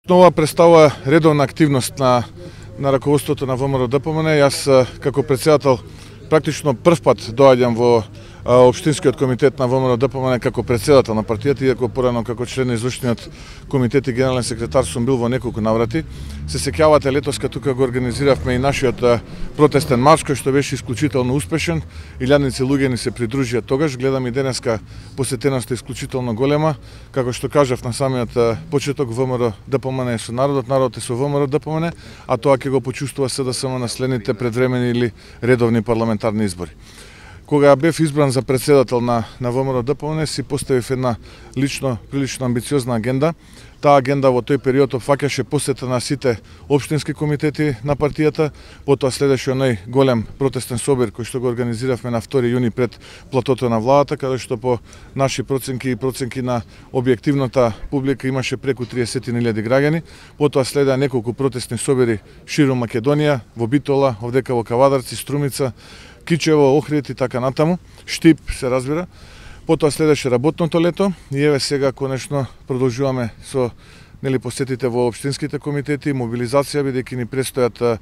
Апсолутно ова представува редовна активност на раководството на ВМРО ДПМН. Јас како председател практично прв пат доаѓам во Општинскиот комитет на ВМРО ДПМН како председател на партијата, иако порано како член на извршниот комитет и генерален секретар сум бил во неколку наврати. Се сеќавате, летоска тука го организиравме и нашиот протестен марш, кој што беше исклучително успешен. Илјадници луѓе ни се придружија тогаш. Гледам и денеска посетеноста исклучително голема. Како што кажав на самиот почеток, ВМРО ДПМН е со народот, народот е со ВМРО ДПМН, а тоа ќе го почувствува СДСМ на следните предвремени или редовни парламентарни избори. Кога бев избран за председател на ВМРО ДПМН, си поставив една прилично амбициозна агенда. Таа агенда во тој период опфаќаше посета на сите општински комитети на партијата, потоа следеше оној голем протестен собир кој што го организиравме на 2 јуни пред платото на владата, каде што по наши проценки и проценки на објективната публика имаше преку 30.000 граѓани. Потоа следеа неколку протестни собири ширум Македонија, во Битола, овдека во Кавадарци, Струмица, Кичево, Охрид и така натаму, Штип се разбира. Потоа следеше работното лето и еве сега конечно продолжуваме со посетите во општинските комитети, мобилизација, бидејќи ни престојат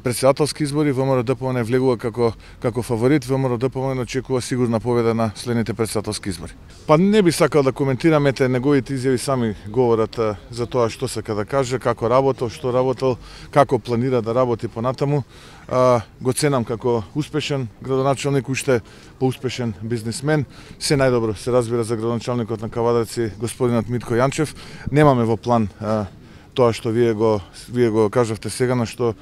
председателски избори. ВМРО ДПМН влегува како фаворит. ВМРО ДПМН очекува сигурна победа на следните председателски избори. Па не би сакал да коментирам, ете неговите изјави сами говорат за тоа што сака да каже, како работел, што работел, како планира да работи понатаму. Го ценам како успешен градоначалник, уште поуспешен бизнисмен. Се најдобро се разбира за градоначалникот на Кавадарци, господинот Митко Јанчев. Немаме во план тоа што вие го кажавте сега, на што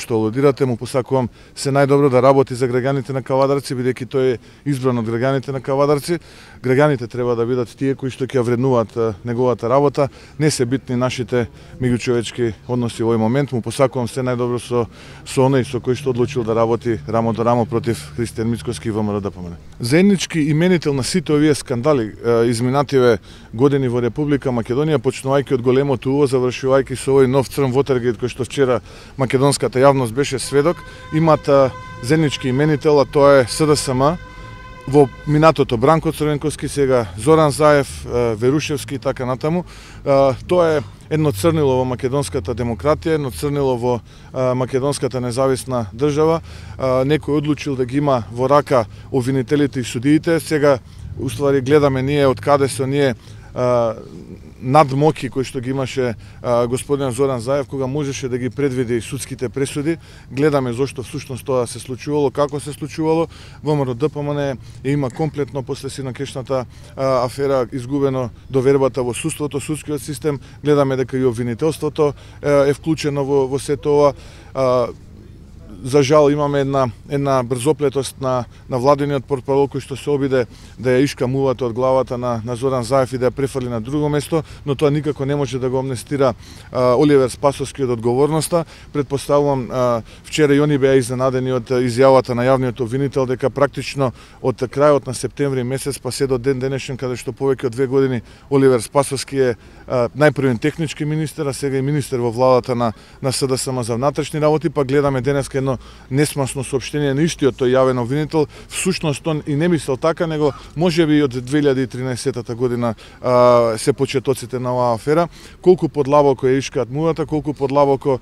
алудирате. Му посакувам се најдобро да работи за граѓаните на Кавадарци, бидејќи тој е избран од граѓаните на Кавадарци. Граѓаните треба да бидат тие кои што ќе вреднуваат неговата работа. Не се битни нашите меѓучовечки односи во овој момент. Му посакувам се најдобро со оној со кој што одлучил да работи рамо до рамо против Христијан Мицкоски и ВМРО ДПМН. Заеднички именител на сите овие скандали изминативе години во Република Македонија, почнувајќи од големото УВО, завршувајќи со овој нов црн Watergate кој што вчера македонската јавност беше сведок, имаат заеднички именител, а тоа е СДСМ. Во минатото Бранко Црвенковски, сега Зоран Заев, Верушевски и така натаму. Тоа е едно црнило во македонската демократија, едно црнило во македонската независна држава. Некој одлучил да ги има во рака обвинителите и судиите. Сега уствари гледаме ние од каде се ние надмоки кои што ги имаше господин Зоран Заев, кога можеше да ги предвиди судските пресуди. Гледаме зошто всушност тоа се случувало, како се случувало. ВМРО ДПМН има комплетно после синокешната афера изгубено довербата во судството, судскиот систем. Гледаме дека и обвинителството е вклучено во сето ова. За жал имаме една брзоплетост на владиниот портпарол кој што се обиде да ја ишкамувате од главата на Зоран Заев и да ја префрли на друго место, но тоа никако не може да го амнестира Оливер Спасовски од одговорноста. Предпоставувам, вчера и они беа изненадени од изјавата на јавниот обвинител дека практично од крајот на септември месец па се до ден денешен, каде што повеќе од 2 години Оливер Спасовски е најпрвен технички министер, а сега и министер во владата на СДСМ за внатрешни работи, па гледаме денеска едно несмасно соопштение на истиот тој јавен обвинител. Всушност он и не мислел така, него можеби од 2013 година се почетоците на оваа афера. Колку подлабоко ја ишкаат мувата, колку подлабоко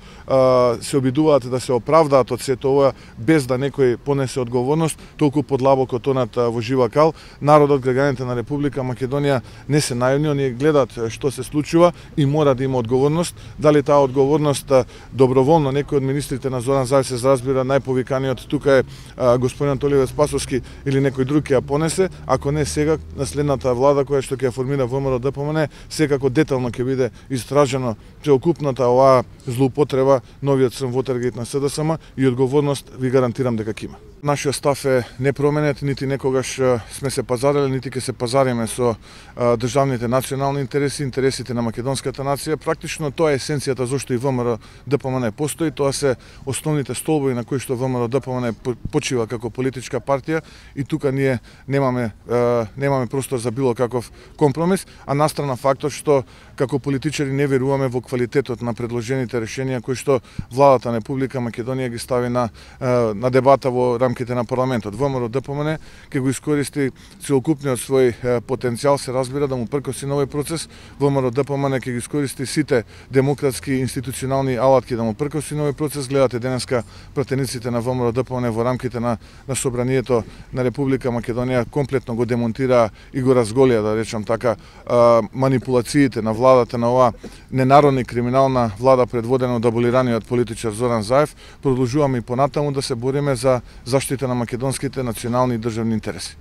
се обидуваат да се оправдаат од сето ова без да некој понесе одговорност, толку подлабоко тонат во жива кал. Народот, граѓаните на Република Македонија не се наивни, оние гледаат што се случува и мора да има одговорност. Дали таа одговорност доброволно некој од министрите на Зоран Заев се разбира, најповиканиот тука е господинот Оливер Спасовски или некој друг ќе ја понесе, ако не сега, наследната влада која што ќе ја формира ВМРО ДПМН, секако детално ќе биде истражено целокупната оваа злоупотреба, новиот црн Watergate на СДСМ, и одговорност ви гарантирам дека ќе има. Нашиот став е непроменет, нити некогаш сме се пазарили, нити ќе се пазариме со државните национални интереси, интересите на македонската нација. Практично тоа е есенцијата зашто и ВМРО ДПМН постои, тоа се основните столбови на кои што ВМРО ДПМН почива како политичка партија, и тука ние немаме простор за било каков компромис, а настрана фактот што како политичари не веруваме во квалитетот на предложените решенија кои што владата на Република Македонија ги стави на дебата во рамките на парламентот. ВМРО ДПМН ќе го искористи целокупниот свој потенцијал, се разбира, да му пркоси на овој процес. ВМРО ДПМН ќе ги искористи сите демократски институционални алатки да му прекоси нови процес. Гледате денеска пратениците на ВМРО ДПМН во рамките на собранието на Република Македонија комплетно го демонтираа и го разголија, да речам така, манипулациите на владата на оваа ненародна криминална влада предводена од аболираниот политичар Зоран Заев. Продолжуваме и понатаму да се бориме за заштита на македонските национални и државни интереси.